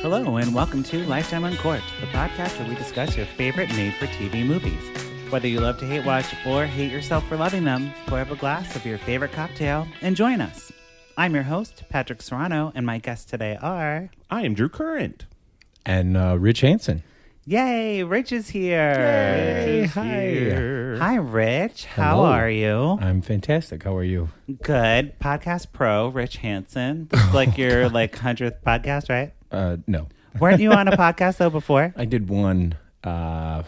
Hello and welcome to Lifetime on Court, the podcast where we discuss your favorite made-for-TV movies. Whether you love to hate watch or hate yourself for loving them, pour up a glass of your favorite cocktail and join us. I'm your host, Patrick Serrano, and my guests today are... I am Drew Current. And Rich Hanson. Yay, Rich is here. Yay, hi. Hi, Rich. How Hello. are you? I'm fantastic. How are you? Good. Podcast pro, Rich Hanson. This is like your 100th podcast, right? No. Weren't you on a podcast, though, before? I did one 8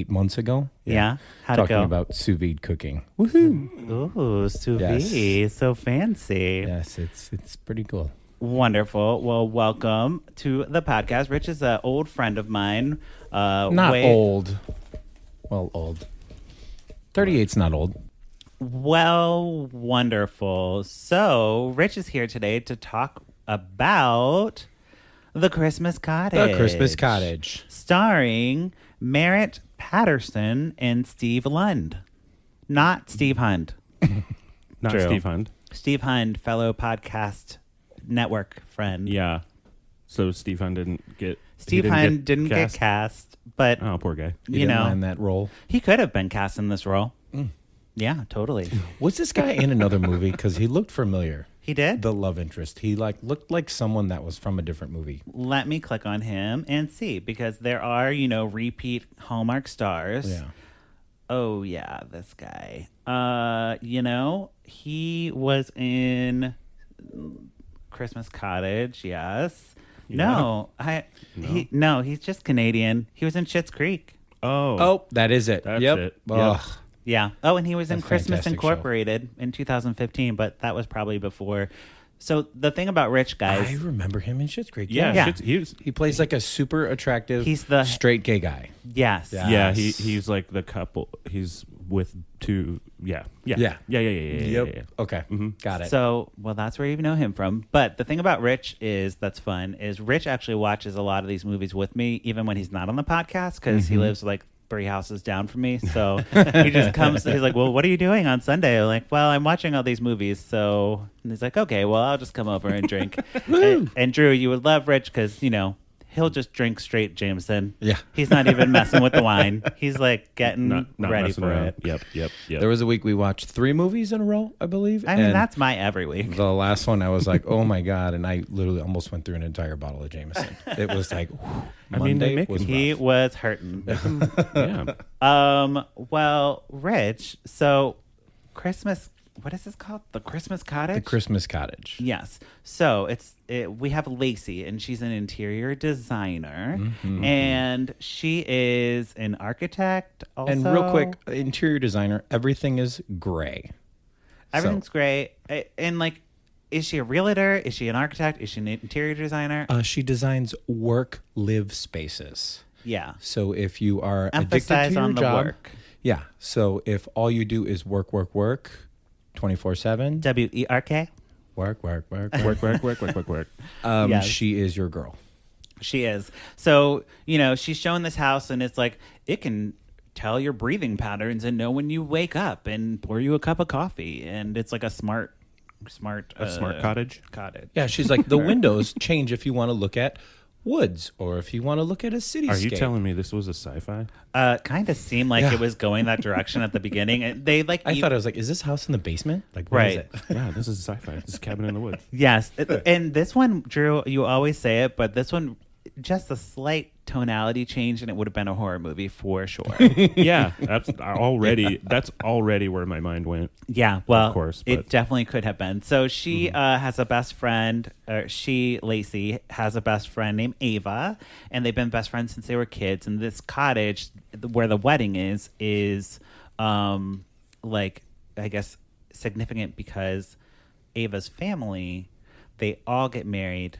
months ago. Yeah? How'd it go? Talking about sous vide cooking. Woohoo! Ooh, sous vide. So fancy. Yes, it's pretty cool. Wonderful. Well, welcome to the podcast. Rich is an old friend of mine. Not old. Well, old. 38's not old. Well, wonderful. So, Rich is here today to talk about The Christmas Cottage. The Christmas Cottage. Starring Merritt Patterson and Steve Lund. Not Steve Hund. Not True. Steve Hund. Steve Hund, fellow podcast network friend. Yeah. So Steve Hund didn't get... Steve Hund didn't get cast, but Oh, poor guy. You you didn't know, mind that role. he could have been cast in this role. Yeah, totally. Was this guy in another movie? Because he looked familiar. He did? The love interest. He looked like someone that was from a different movie. Let me click on him and see, because there are, repeat Hallmark stars. Yeah. Oh, yeah, this guy. He was in Christmas Cottage, yes. Yeah. He's just Canadian. He was in Schitt's Creek. Oh, that is it. That's Yep. it. Ugh. Yeah. Oh, and he was in That's a Christmas fantastic show. Incorporated in 2015, but that was probably before. So the thing about Rich, guys, I remember him in Schitt's Creek. Yeah. Yeah. He plays like a super attractive, He's the- straight gay guy. yes. Yeah. Yeah, Yes. he's like the couple. He's with two... Yeah. Yeah. Yeah. Okay. Got it. So, well, that's where you know him from. But the thing about Rich that's fun is Rich actually watches a lot of these movies with me, even when he's not on the podcast, because he lives like 3 houses down from me. So he just comes, he's like, well, what are you doing on Sunday? I'm like, well, I'm watching all these movies. So, and he's like, okay, well, I'll just come over and drink. and Drew, you would love Rich because, he'll just drink straight Jameson. Yeah. He's not even messing with the wine. He's like getting Not ready messing for around. it. Yep. There was a week we watched 3 movies in a row, I believe. I mean, and that's my every week. the last one. I was like, oh my God. And I literally almost went through an entire bottle of Jameson. It was like, whew, I mean, they Monday make was He rough. was hurting. Yeah. Well, Rich, so what is this called? The Christmas Cottage? The Christmas Cottage. Yes. So we have Lacey, and she's an interior designer, and she is an architect also. And real quick, interior designer, everything is gray. Everything's great. And is she a realtor? Is she an architect? Is she an interior designer? She designs live spaces. Yeah. So if you are Emphasize addicted to your on the job, work. Yeah. So if all you do is work, 24/7, WERK? work. Work. Yes. She is your girl. She is. So, she's showing this house, and it's like, it can tell your breathing patterns and know when you wake up and pour you a cup of coffee. And it's like a smart smart cottage. Yeah, she's like, the windows change if you want to look at woods or if you want to look at a cityscape. Are you telling me this was a sci-fi? Kind of seemed like it was going that direction at the beginning. And they I thought I was like, is this house in the basement? Like, what Right. is it? Yeah, this is sci-fi. This is Cabin in the Woods. Yes. And this one, Drew, you always say it, but this one, just a slight tonality change, and it would have been a horror movie for sure. Yeah, that's already where my mind went. Yeah, well, Of course, it but- definitely could have been. So she has a best friend. Lacey, has a best friend named Ava, and they've been best friends since they were kids. And this cottage, where the wedding is, I guess, significant because Ava's family, they all get married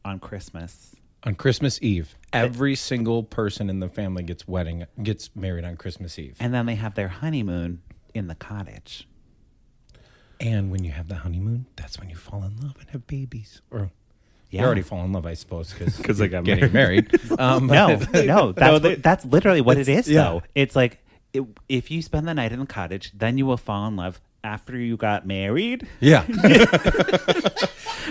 on Christmas. On Christmas Eve, every single person in the family gets married on Christmas Eve. And then they have their honeymoon in the cottage. And when you have the honeymoon, that's when you fall in love and have babies. Or Yeah. you already fall in love, I suppose, because they got getting married. No, that's literally what it is, Yeah. though. It's like, if you spend the night in the cottage, then you will fall in love after you got married. Yeah.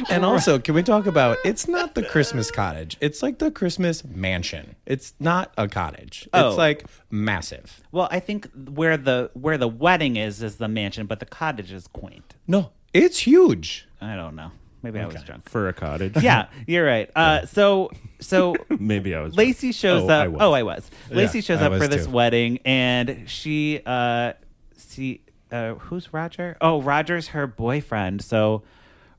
And also, can we talk about, it's not the Christmas cottage. It's like the Christmas mansion. It's not a cottage. Oh. It's like massive. Well, I think where the wedding is the mansion, but the cottage is quaint. No, it's huge. I don't know. Maybe I was drunk. For a cottage. Yeah, you're right. So Maybe I was. Lacey shows up. I was. Lacey shows I up was for this too. wedding, and she who's Roger? Oh, Roger's her boyfriend. So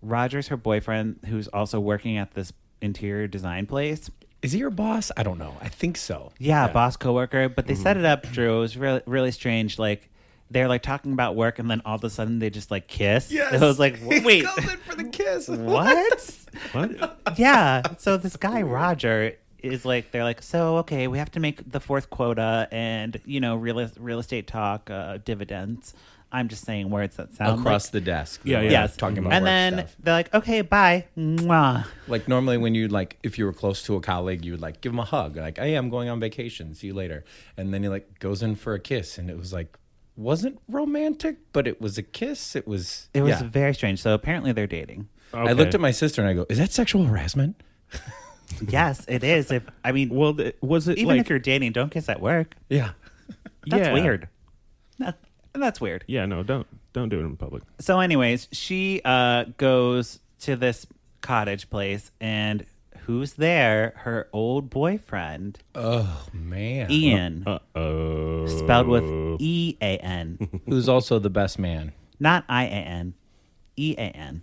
Roger's her boyfriend, who's also working at this interior design place. Is he your boss? I don't know. I think so. Yeah, boss coworker. But they set it up, Drew. It was really, really strange. Like, they're like talking about work, and then all of a sudden they just like kiss. Yes. It was like, wait, He goes in for the kiss. what? What? Yeah. So this guy Roger is like, they're like, so okay, we have to make the fourth quota, and real estate talk, dividends. I'm just saying words that sound Across like, the desk. Yeah, yeah. yes, Talking about and work then stuff. they're like, okay, bye. Mwah. Like normally when you like, if you were close to a colleague, you would like give him a hug. Like, hey, I'm going on vacation. See you later. And then he like goes in for a kiss, and it was like, wasn't romantic, but it was a kiss. It was yeah. very strange. So apparently they're dating. I looked at my sister and I go, is that sexual harassment? Yes, it is. Well, was it even like? if you're dating, don't kiss at work. Yeah. That's yeah. weird. That's weird. Yeah, no, don't do it in public. So, anyways, she goes to this cottage place, and who's there? Her old boyfriend, Oh, man. Ian, Oh. spelled with E-A-N, Who's also the best man. not I-A-N, E-A-N.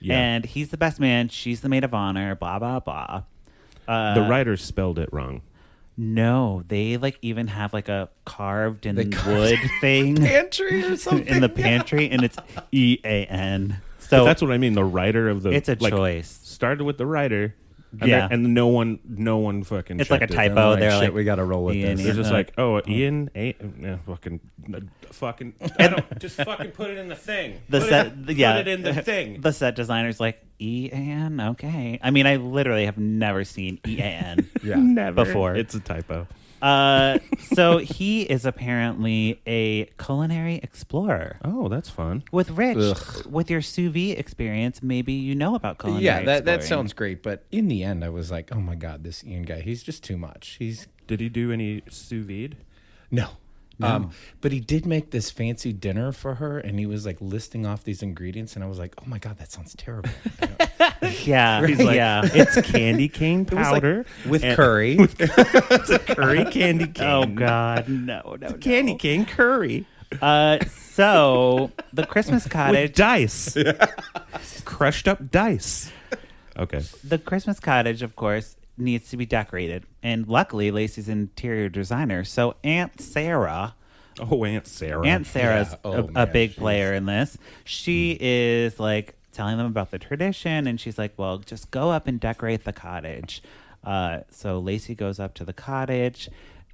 Yeah. And he's the best man. She's the maid of honor. Blah blah blah. The writer spelled it wrong. No, they like even have like a carved in They carved wood thing Pantry or something. in the pantry, and it's E-A-N. So That's what I mean. The writer of the it's a like, choice. started with the writer. And Yeah. and no one fucking. It's like a checked it. typo. Like, They're shit, like, we got to roll with Ian, this. They're just Yeah. like, Ian, fucking. I don't just fucking put it in the thing. The put set, it, yeah, put it in the thing. The set designer's like, E-A-N, okay. I mean, I literally have never seen E-A-N Yeah. Never before. It's a typo. So he is apparently a culinary explorer. Oh, that's fun. With Rich, Ugh. with your sous vide experience, maybe you know about culinary Yeah, that exploring. sounds great. But in the end, I was like, oh my God, this Ian guy, he's just too much. Did he do any sous vide? No. But he did make this fancy dinner for her, and he was like listing off these ingredients, and I was like, oh my God, that sounds terrible. Yeah, He's like, yeah. it's candy cane It was like powder with and- curry. It's a curry candy cane. Oh, God, no. Candy cane curry. So the Christmas With cottage, dice. Crushed up dice. Okay. the Christmas cottage, of course, needs to be decorated. And luckily, Lacey's an interior designer. So Aunt Sarah, Oh, Aunt Sarah. Sarah's Yeah. Oh, a man, big she's- player in this. She is like telling them about the tradition, and she's like, well, just go up and decorate the cottage. So Lacey goes up to the cottage.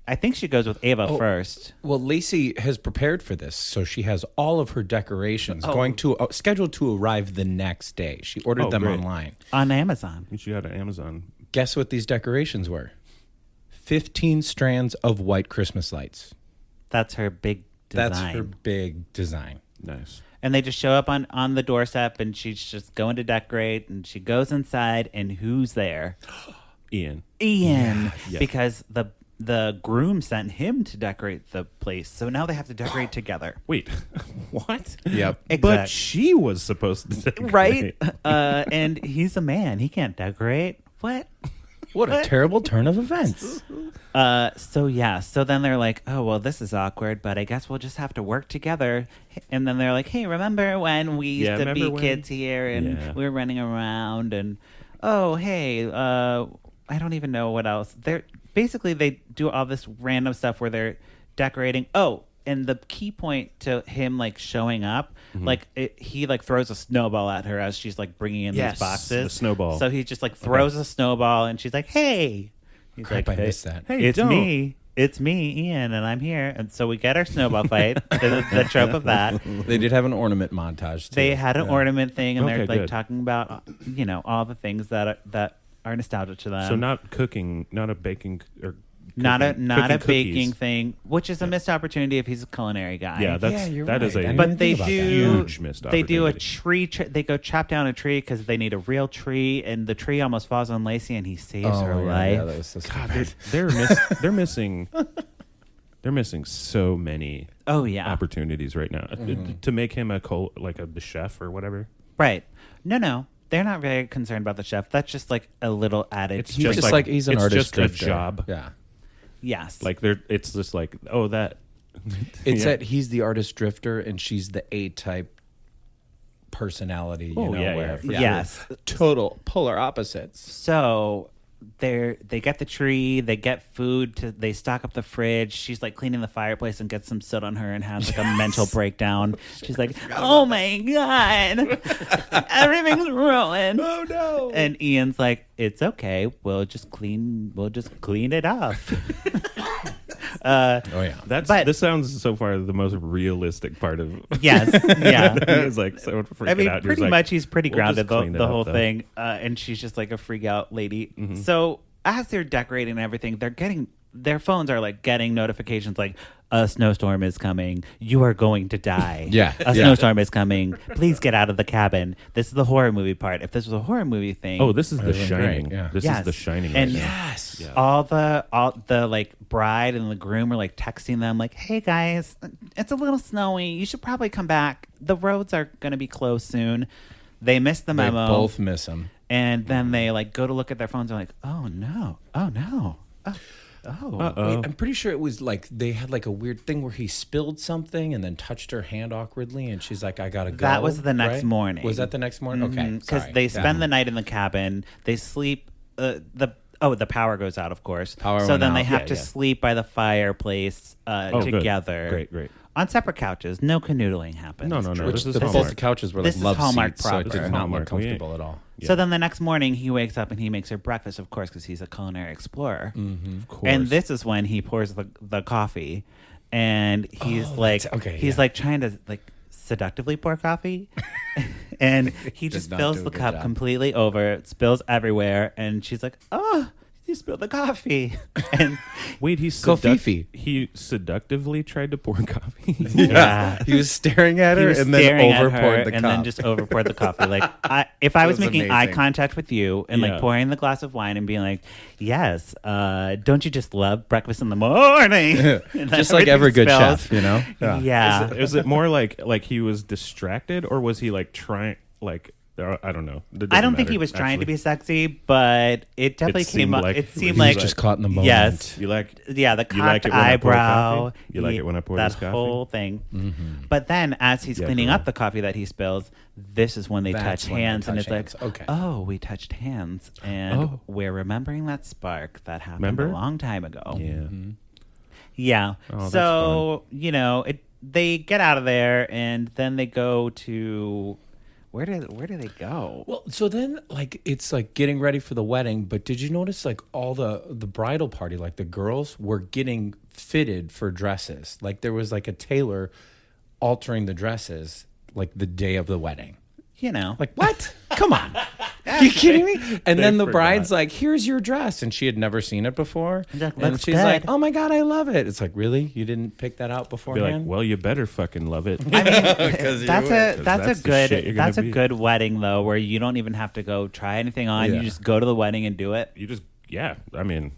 I think she goes with Ava first. Well, Lacey has prepared for this, so she has all of her decorations Oh. going to scheduled to arrive the next day. She ordered Oh, them great. online. On Amazon. She had an Amazon. Guess what these decorations were? 15 strands of white Christmas lights. That's her big design. That's her big design. Nice. And they just show up on the doorstep, and she's just going to decorate, and she goes inside, and who's there? Ian. Ian. Yeah. Because the groom sent him to decorate the place. So now they have to decorate together. Wait. What? Yep. But Exact- she was supposed to decorate. Right? And he's a man. He can't decorate. What? What a terrible turn of events. So then they're like, oh, well, this is awkward, but I guess we'll just have to work together. And then they're like, hey, remember when we used Yeah, to be remember when- kids here and Yeah. we were running around and, oh, hey, I don't even know what else. Basically, they do all this random stuff where they're decorating. Oh, and the key point to him like showing up, he like throws a snowball at her as she's like bringing in Yes, these boxes. the snowball. So he just like throws a snowball, and she's like, "Hey." He's Crap, like, I missed that. Hey, it's don't. me. It's me, Ian, and I'm here. And so we get our snowball fight, the trope of that. They did have an ornament montage, too. They had an ornament thing, and they're Okay, like good. talking about, all the things that are nostalgic to them. So not cooking, not a baking or not a cooking baking cookies. thing, which is a missed opportunity if he's a culinary guy. Yeah, you're that is right. I a didn't but even they think about that. do huge missed they do a opportunity. tree. They go chop down a tree because they need a real tree, and the tree almost falls on Lacey, and he saves her my God, life. yeah, that was so God, stupid. they're missing. They're missing so many Oh yeah, opportunities right now to make him the chef or whatever. right. No, they're not very concerned about the chef. That's just like a little added. It's He's just just like he's an it's artist just a drifter. job. Yeah. yes, Like it's just like that. It's Yeah. that he's the artist drifter and she's the A-type personality. You Oh, know, yeah, where yeah, for yes. total polar opposites. So they get the tree, they get food, they stock up the fridge. She's like cleaning the fireplace and gets some soot on her and has like a mental breakdown. She's like, "Oh my God, everything's ruined." Oh no! And Ian's like, "It's okay. We'll just clean it up." Oh yeah. This sounds so far the most realistic part of. Yes, yeah. He's like so freaking I mean, out. pretty much he's pretty "We'll grounded just clean it the up, whole though." thing, and she's just like a freak out lady. Mm-hmm. So as they're decorating and everything, they're getting their phones are like getting notifications like a snowstorm is coming. You are going to die. Yeah, a yeah. snowstorm is coming. Please get out of the cabin. This is the horror movie part. If this was a horror movie thing, Oh, this is The That was Shining. great, yeah. This Yes. is The Shining. And right now. Yes. Yeah. all the like bride and the groom are like texting them like, "Hey guys, it's a little snowy. You should probably come back. The roads are going to be closed soon." They missed the They memo. both miss him. And then they like go to look at their phones and like, "Oh no. Oh no. Oh." Wait, I'm pretty sure it was like they had like a weird thing where he spilled something and then touched her hand awkwardly, and she's like, "I gotta go." That was the next right? morning. Was that the next morning? Okay, Because sorry. they Yeah. spend the night in the cabin. They sleep. The power goes out, of course. Power so went then they out. have Yeah, to yeah. sleep by the fireplace Good. together. Great. On separate couches. No canoodling happens. No. Which This is the Hallmark. both couches were This like is love Hallmark seats, so it proper. did not Hallmark. look comfortable at all. So then the next morning he wakes up and he makes her breakfast, of course, because he's a culinary explorer. Of course. And this is when he pours the coffee, and he's okay, like trying to like seductively pour coffee, and he Does just not fills do a the good cup job. completely over, it spills everywhere, and she's like, "Oh, you spilled the coffee," and Wait, Kofifi. he seductively tried to pour coffee. yeah. He was staring at He her was and then staring at over her poured the and cup. then just over poured the coffee. Like, if I was was making eye amazing. contact with you and Yeah. like pouring the glass of wine and being like, "Yes, don't you just love breakfast in the morning?" And then just like every everything good spills. chef, you know. Yeah. Is it more like he was distracted, or was he like trying like I don't know. It I don't doesn't think he matter, was trying to actually. be sexy, but it definitely came seemed up. like It he seemed was like just caught in the moment. Yes, You like yeah, the You like cocked it when I pour eyebrow. coffee? You like it when I pour that this coffee? whole thing. But then, as he's Yeah, cleaning girl. up the coffee that he spills, this is when they That's touch when they hands, and touch it's hands. like, Okay. "Oh, we touched hands, and Oh. we're remembering that spark that happened Remember? a long time ago." Yeah. Yeah. Oh, that's So they get out of there, and then they go to where do they go? Well, so then like it's like getting ready for the wedding, but did you notice like all the bridal party, like the girls were getting fitted for dresses. Like there was like a tailor altering the dresses like the day of the wedding. Like what? Come on. Are you kidding me? And then the forgot. bride's like, "Here's your dress," and she had never seen it before. That And looks she's good. like, "Oh my God, I love it." It's like, really? You didn't pick that out Be beforehand? like, well, you better fucking love it. I mean, Because you that's would. a 'Cause that's that's a the shit good you're gonna that's a be. good wedding though, where you don't even have to go try anything on. Yeah. You just go to the wedding and do it. You just I mean,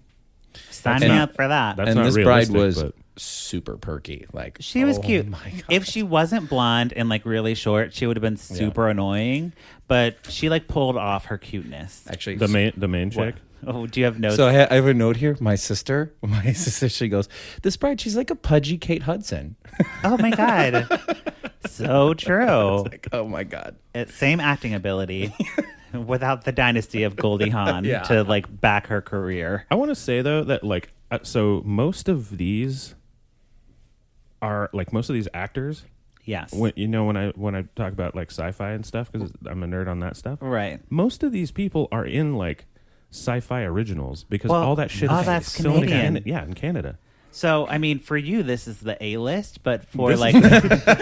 Sign me not- up for that. that's and not this bride realistic, was but- super perky. Like She was oh cute. my God. If she wasn't blonde and like really short, she would have been super annoying. But she like pulled off her cuteness. Actually, the main chick. Oh, do you have notes? So I have a note here. My sister, she goes, "This bride, she's like a pudgy Kate Hudson." Oh my god, so true. Like, oh my God. Same acting ability, without the dynasty of Goldie Hawn Yeah. to like back her career. I want to say though that like so most of these actors. Yes. When I talk about like sci-fi and stuff, because I'm a nerd on that stuff. Right. Most of these people are in like sci-fi originals because Well, all that shit all is that's filmed Canadian. in Canada. So, I mean, for you, this is the A list, but for like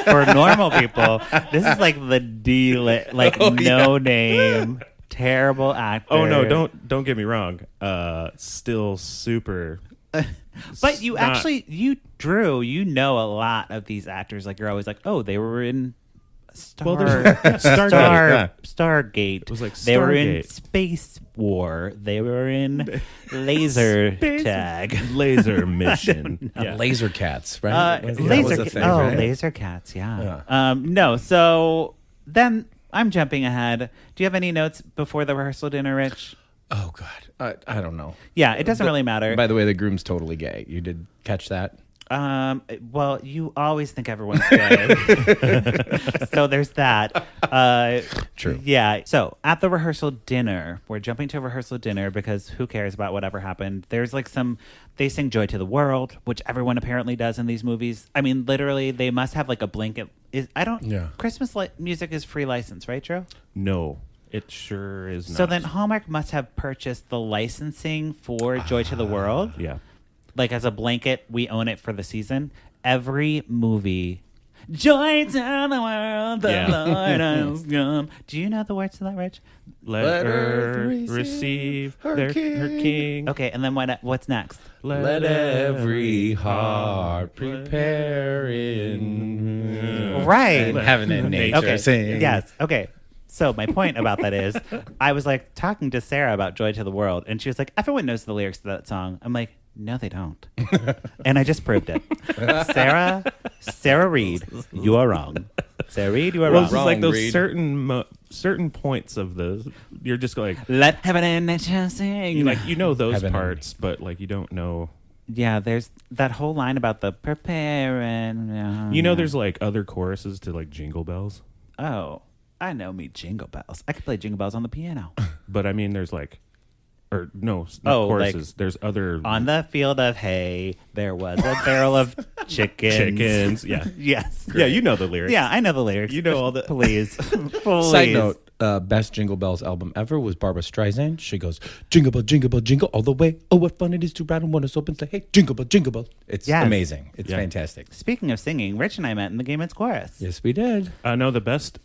for normal people, this is like the D list, like no name, terrible actor. Oh no, don't get me wrong. Still super But you Drew, you know a lot of these actors. Like, you're always like, oh, they were in Stargate. It was like they were in Stargate. Space War. They were in Laser Tag. Laser Mission. Yeah. Laser Cats, right? Laser Cats, yeah. No, so then I'm jumping ahead. Do you have any notes before the rehearsal dinner, Rich? Oh, God. I don't know. Yeah, it doesn't really matter. By the way, the groom's totally gay. You did catch that? Well, you always think everyone's gay. So there's that. True. Yeah. So at the rehearsal dinner, we're jumping to rehearsal dinner because who cares about whatever happened? There's like they sing Joy to the World, which everyone apparently does in these movies. I mean, literally, they must have like a blanket. Christmas music is free license, right, Drew? No, it sure is not. So then Hallmark must have purchased the licensing for Joy to the World. Yeah. Like, as a blanket, we own it for the season. Every movie, Joy to the World, the Lord has come. Do you know the words to that, Rich? Let earth receive her king. Okay, and then what's next? Let every heart prepare in Right. heaven and nature. Okay. Sing. Yes. Okay. So my point about that is, I was like talking to Sarah about Joy to the World, and she was like, everyone knows the lyrics to that song. I'm like, no, they don't. And I just proved it. Sarah Reed, you are wrong. Sarah Reed, you are Well, wrong. it's just like those Reed. certain points of the. You're just like, Let heaven and nature sing. you know those Heaven and parts, but like you don't know. Yeah, there's that whole line about the prepare and... There's like other choruses to like Jingle Bells. Oh, I know me Jingle Bells. I could play Jingle Bells on the piano. But I mean, there's like, or no, not choruses. Like, there's other on the field of hay, there was a barrel of chickens. Yeah. Yes. Yeah, you know the lyrics. Yeah, I know the lyrics. You know all the. Please. Side note, best Jingle Bells album ever was Barbra Streisand. She goes, jingle bell, jingle all the way. Oh, what fun it is to ride on one horse open sleigh. Hey, jingle bell. It's amazing. It's fantastic. Speaking of singing, Rich and I met in the Game It's Chorus. Yes, we did. No, the best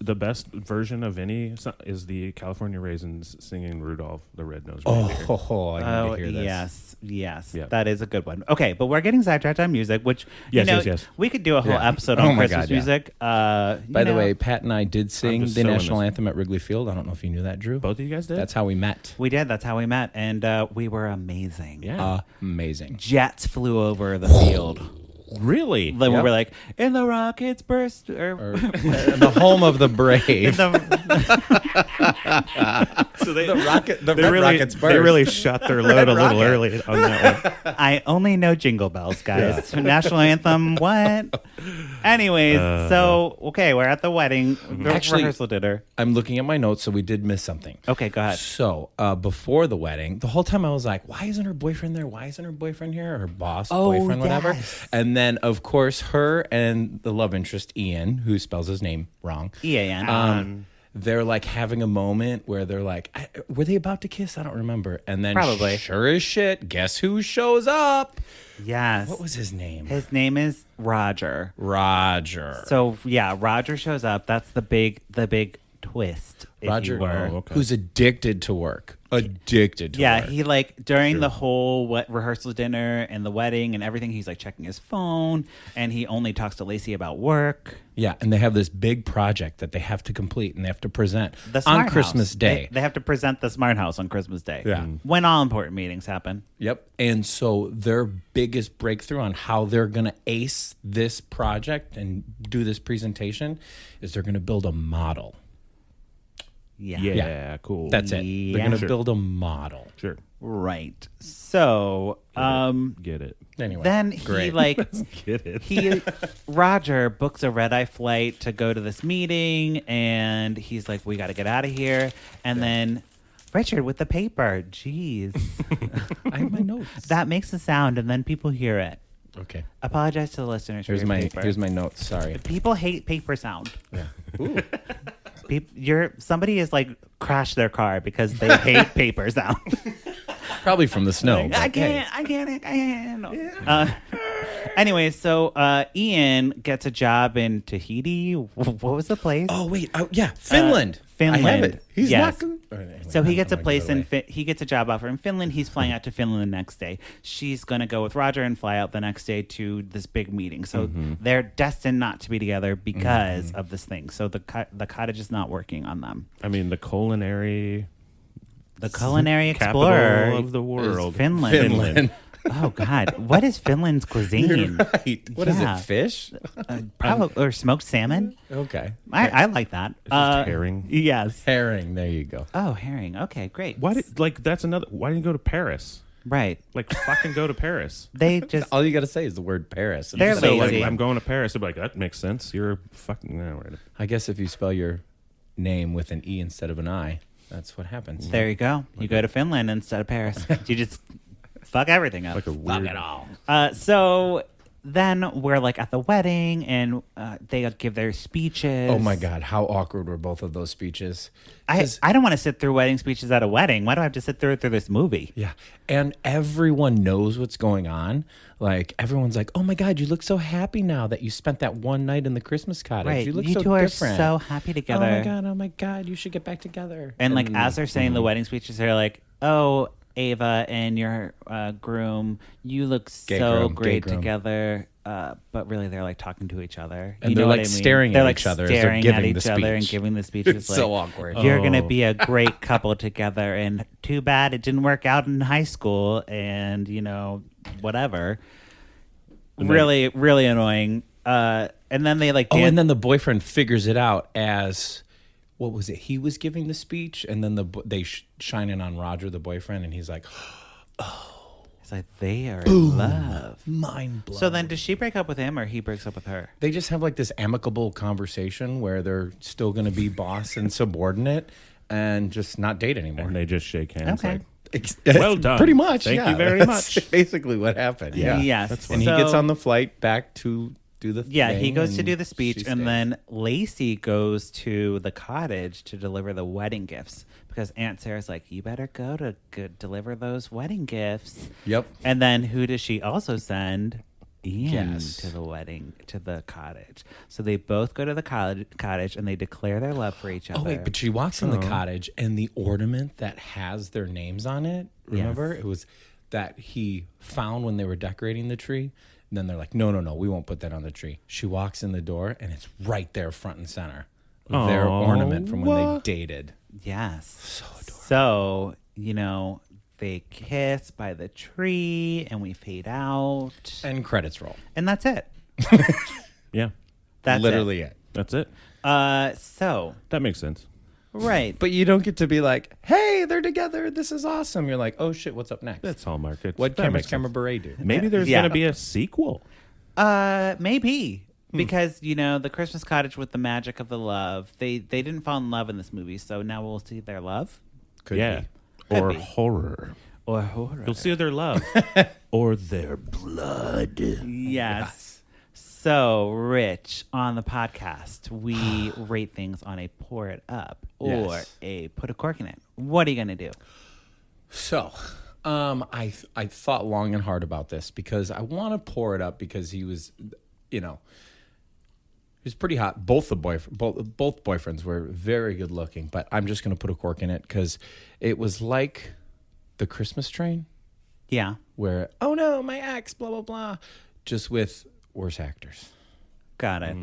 version of any is the California Raisins singing Rudolph the Red-Nosed Reindeer. I need to hear this. Yes. Yeah. That is a good one. Okay, but we're getting sidetracked on music, which, Yes. we could do a whole Yeah. episode Oh on my Christmas God, yeah. music. By the way, Pat and I did sing just the sewing national this. anthem at Wrigley Field. I don't know if you knew that, Drew. Both of you guys did? That's how we met. we did. That's how we met. And we were amazing. Yeah. Amazing. Jets flew over the field. Really? Then we Yep. were like, in the Rockets burst. Or The home of the brave. in the, So they, Rockets burst. They really shot their load a little early on that one. I only know Jingle Bells, guys. National anthem, what? Anyways, okay, we're at the wedding. Actually- Rehearsal dinner. I'm looking at my notes, so we did miss something. Okay, go ahead. So, before the wedding, the whole time I was like, why isn't her boyfriend there? Why isn't her boyfriend here? Or her boss, boyfriend, whatever. yes. And then, of course, her and the love interest, Ian, who spells his name wrong. EAN. They're like having a moment where they're like, were they about to kiss? I don't remember. And then, Probably. sure as shit, guess who shows up? Yes. What was his name? His name is Roger. Roger. So yeah, Roger shows up. That's the big twist. If Roger, you were. okay. who's addicted to work. Addicted to Yeah, work. he like during the whole rehearsal dinner and the wedding and everything, he's like checking his phone and he only talks to Lacey about work. Yeah, and they have this big project that they have to complete and they have to present The Smart on House. Christmas Day. They have to present the Smart House on Christmas Day. Yeah. When all important meetings happen. Yep. And so their biggest breakthrough on how they're going to ace this project and do this presentation is they're going to build a model. Yeah. Yeah, cool. That's it. Yeah. They're going to Sure. build a model. Sure. Right. So, Get it. Anyway. then he great. like Get it. Roger books a red-eye flight to go to this meeting and he's like, we got to get out of here. And then Richard with the paper. Jeez. I have my notes. That makes a sound and then people hear it. Okay. Apologize to the listeners. Here's for your my paper. here's my notes. Sorry. People hate paper sound. Yeah. Ooh. Somebody is like crashed their car because they hate paper sound. Probably from the snow. I but hey. can't. Anyway, so Ian gets a job in Tahiti. What was the place? Oh wait. Yeah. Finland. Finland. I have it. He's Yes. not. So he gets a place he gets a job offer in Finland. He's flying out to Finland the next day. She's going to go with Roger and fly out the next day to this big meeting. So they're destined not to be together because of this thing. So the cottage is not working on them. I mean, the culinary explorer capital of the world, Finland. Oh God, what is Finland's cuisine? You're right. What is it? Fish? Probably, or smoked salmon. Okay. I like that. Just herring. Yes. Herring. There you go. Oh, herring. Okay, great. Why that's another? Why didn't you go to Paris? Right. Like fucking go to Paris. They just all you got to say is the word Paris. They're So lazy. like, I'm going to Paris. They're like, that makes sense. You're fucking. Right. I guess if you spell your name with an E instead of an I, that's what happens. There you go. You go to Finland instead of Paris. You just fuck everything up. Like a weird. Fuck it all. So then we're like at the wedding, and they give their speeches. Oh my God, how awkward were both of those speeches? I don't want to sit through wedding speeches at a wedding. Why do I have to sit through this movie? Yeah, and everyone knows what's going on. Like everyone's like, "Oh my God, you look so happy now that you spent that one night in the Christmas cottage. Right. You look You so two are different. so happy together. Oh my God, you should get back together." And like as they're saying the wedding speeches, they're like, "Oh, Ava and your groom, you look so great together." But really, they're like talking to each other. And you they're know like what I mean? staring they're at like each other as they're staring giving at the each other and speech. giving the speeches. It's like, so awkward. You're gonna Oh. be a great couple together, and too bad it didn't work out in high school, and whatever. Really, really annoying. And then they like. and then the boyfriend figures it out as, what was it? He was giving the speech, and then they shine in on Roger, the boyfriend, and he's like, it's like they are in love. mind blown. So then, does she break up with him, or he breaks up with her? They just have like this amicable conversation where they're still going to be boss and subordinate, and just not date anymore. And they just shake hands. Okay. Like, well done. Pretty much. Thank yeah. you very That's much. basically what happened. Yeah. Yes. That's And he So- gets on the flight back to do the Yeah, thing. he goes to and do the speech, she and stays. then Lacey goes to the cottage to deliver the wedding gifts because Aunt Sarah's like, "You better go to deliver those wedding gifts." Yep. And then who does she also send? Ian Yes. to the wedding, to the cottage. So they both go to the cottage and they declare their love for each other. Oh wait, but she walks in the cottage, and the ornament that has their names on it. Remember, Yes. it was that he found when they were decorating the tree. And then they're like, no, we won't put that on the tree. She walks in the door, and it's right there, front and center. Their Aw, ornament from when they what? dated. Yes. So, they kiss by the tree and we fade out. And credits roll. And that's it. Yeah, That's literally it. that's it. So, That makes sense. right. But you don't get to be like, hey, they're together. This is awesome. You're like, oh shit, what's up next? That's Hallmark. What that makes camera sense. beret do? Maybe there's Yeah. going to be a sequel. Maybe. Because, the Christmas cottage with the magic of the love, they didn't fall in love in this movie. So now we'll see their love Could Yeah. be. Or be. horror. or horror. You'll see their love. Or their blood. Yes. So, Rich, on the podcast, we rate things on a pour it up or Yes. a put a cork in it. What are you going to do? So, I thought long and hard about this because I want to pour it up because he was, he was pretty hot. Both boyfriends were very good looking, but I'm just going to put a cork in it because it was like the Christmas Train Yeah. where, oh no, my ex, blah, blah, blah, just with worse actors. Got it.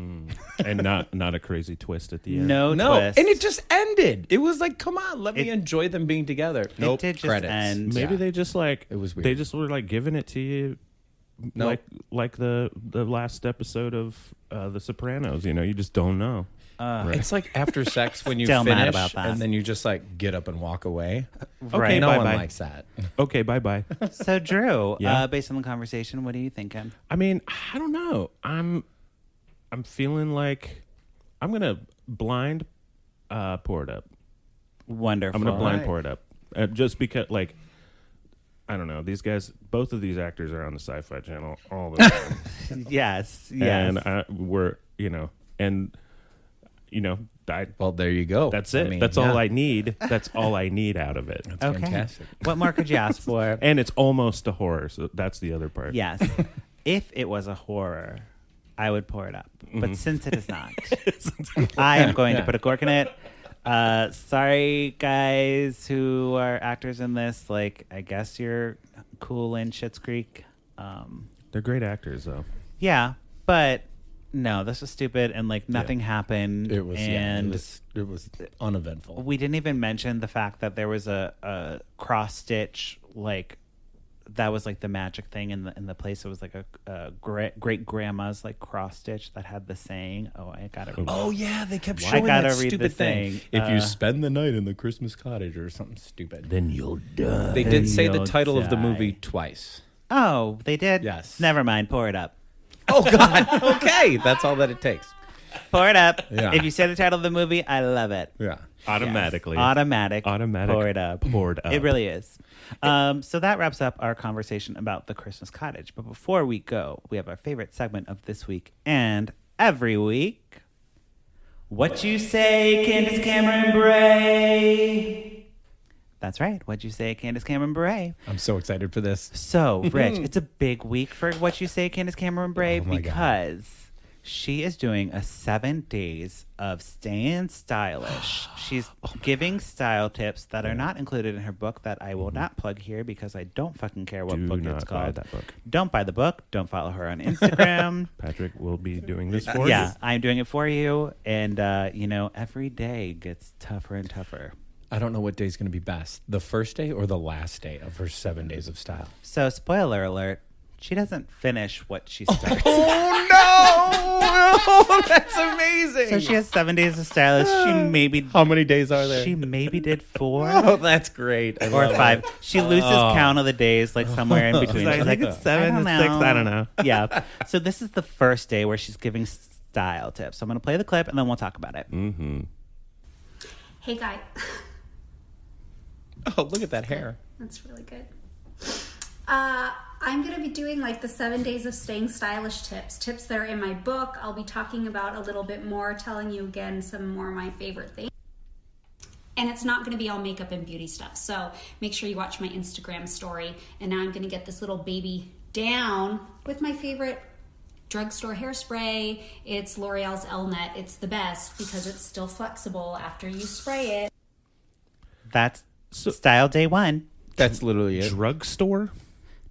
And not a crazy twist at the end. No twist. And it just ended. It was like, come on, let me enjoy them being together. Nope, did just credits. end. Maybe Yeah. they just It was weird. They just were like giving it to you, Nope. like the last episode of The Sopranos. You just don't know. Right. It's like after sex when you Still finish mad about that. and then you just like get up and walk away. Right. No bye-bye. one likes that. Okay, bye bye. So, Drew, Yeah. based on the conversation, what are you thinking? I mean, I don't know. I'm feeling like I'm gonna blind pour it up. Wonderful. I'm gonna blind Right. pour it up, just because I don't know. These guys, both of these actors are on the Sci-Fi Channel all the time, Yes. and Yes. Well, there you go. that's it. I mean, That's yeah. all I need. That's all I need out of it. That's Okay. fantastic. What more could you ask for? And it's almost a horror, so that's the other part. Yes. If it was a horror, I would pour it up. But since it is not, I am going to put a cork in it. Sorry, guys who are actors in this. Like, I guess you're cool in Schitt's Creek. They're great actors, though. Yeah, but no, this was stupid, and like nothing happened. It was, and it was uneventful. we didn't even mention the fact that there was a cross stitch, like that was like the magic thing in the place. It was like a great grandma's like cross stitch that had the saying. Oh, I gotta. Oh yeah, they kept I showing gotta that read stupid the thing. thing. If you spend the night in the Christmas cottage or something stupid, Then you'll die. they did say the you'll title of the die. movie twice. Oh, they did. Yes. Never mind. Pour it up. Oh God. Okay, that's all that it takes. Pour it up. Yeah. If you say the title of the movie, I love it. Yeah. Automatically. Automatic. Automatic. Poured up. Up. It really is. So that wraps up our conversation about the Christmas Cottage. But before we go, we have our favorite segment of this week and every week. What you say, Candace Cameron Bray? That's right. What'd you say, Candace Cameron Bray? I'm so excited for this. So, Rich, it's a big week for What You Say, Candace Cameron Bray, Oh my God. because she is doing a 7 days of staying stylish. She's giving style tips that are not included in her book that I will not plug here because I don't fucking care what Do book not it's buy called. that book. Don't buy the book. Don't follow her on Instagram. Patrick will be doing this for Yeah, you. I'm doing it for you. And, every day gets tougher and tougher. I don't know what day's going to be best, the first day or the last day of her 7 days of style. So, spoiler alert, she doesn't finish what she starts. Oh no! That's amazing. So she has 7 days of stylist. She maybe How many days are there? She maybe did 4 Oh, that's great. I or love 5. it. She loses count of the days, like somewhere in between. I She's think like, it's 7 I to don't 6. know. I don't know. Yeah. So this is the first day where she's giving style tips. So I'm going to play the clip and then we'll talk about it. Mm-hmm. Hey, guy. Oh, look at that hair. That's really good. I'm going to be doing like the 7 days of staying stylish tips that are in my book. I'll be talking about a little bit more, telling you again some more of my favorite things. And it's not going to be all makeup and beauty stuff. So make sure you watch my Instagram story. And now I'm going to get this little baby down with my favorite drugstore hairspray. It's L'Oreal's Elnet. It's the best because it's still flexible after you spray it. That's style day 1. That's literally it. Drugstore?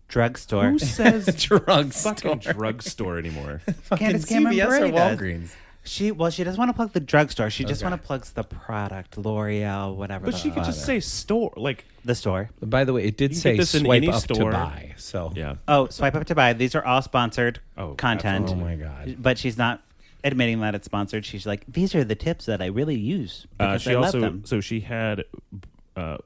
Drugstore. Who says Drugstore. fucking drugstore anymore? Candace Fucking Cameron CVS Bray or does. Walgreens? She doesn't want to plug the drugstore. She just Okay. want to plug the product, L'Oreal, whatever. But she could just say store. Like, the store. By the way, it did You say get this in swipe any up store. to buy. So yeah. Oh, swipe up to buy. These are all sponsored Oh, content. Oh my God. But she's not admitting that it's sponsored. She's like, these are the tips that I really use because She I also, love them. so she had,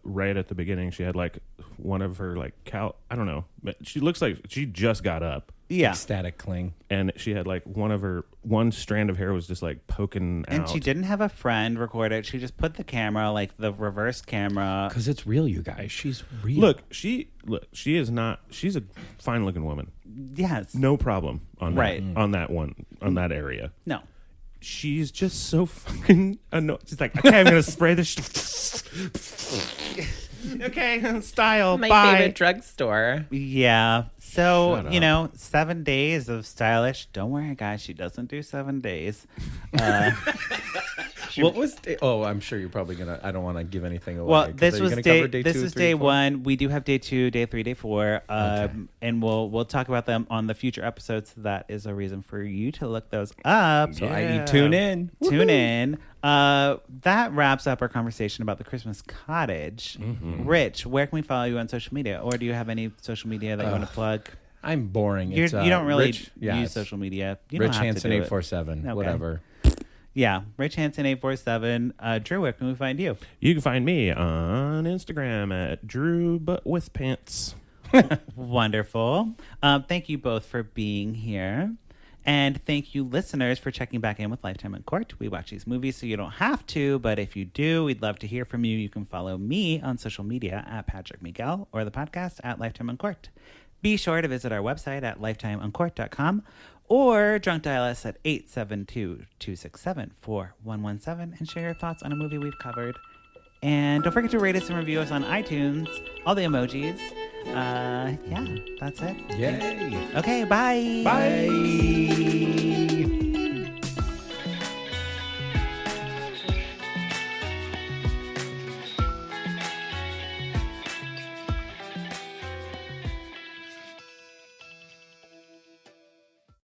right at the beginning, she had like one of her like I don't know, but she looks like she just got up. Yeah. Static cling. And she had like one strand of hair was just like poking And out. she didn't have a friend record it. She just put the camera, like the reverse camera. Because it's real, you guys. She's real. Look, she is not. She's a fine looking woman. Yes. No problem on that, Right. on that one, on that area. No. She's just so fucking annoying. She's like, okay, I'm gonna spray this. Okay, style. Bye. drugstore. Yeah. So, Shut up. 7 days of stylish. Don't worry, guys. She doesn't do 7 days. What was? I'm sure you're probably gonna. I don't want to give anything away. Well, 'cause this are you was gonna day. cover This 2, is 3, day 4? 1. We do have day 2, day 3, day 4, and we'll talk about them on the future episodes. That is a reason for you to look those up. So i.e. tune in. Tune in. That wraps up our conversation about the Christmas Cottage. Mm-hmm. Rich, where can we follow you on social media, or do you have any social media that you want to plug? I'm boring. You It's, don't really Rich, yeah, use it's social media. You don't Rich have to Hanson do it. 847. Okay. Whatever. Yeah, Rich Hanson 847. Drew, where can we find you? You can find me on Instagram at Drew But With Pants. Wonderful. Thank you both for being here. And thank you, listeners, for checking back in with Lifetime in Court. We watch these movies so you don't have to, but if you do, we'd love to hear from you. You can follow me on social media at Patrick Miguel or the podcast at Lifetime in Court. Be sure to visit our website at lifetimeoncourt.com or drunk dial us at 872-267-4117 and share your thoughts on a movie we've covered. And don't forget to rate us and review us on iTunes. All the emojis. Yeah, that's it. Yay. Okay, bye. Bye.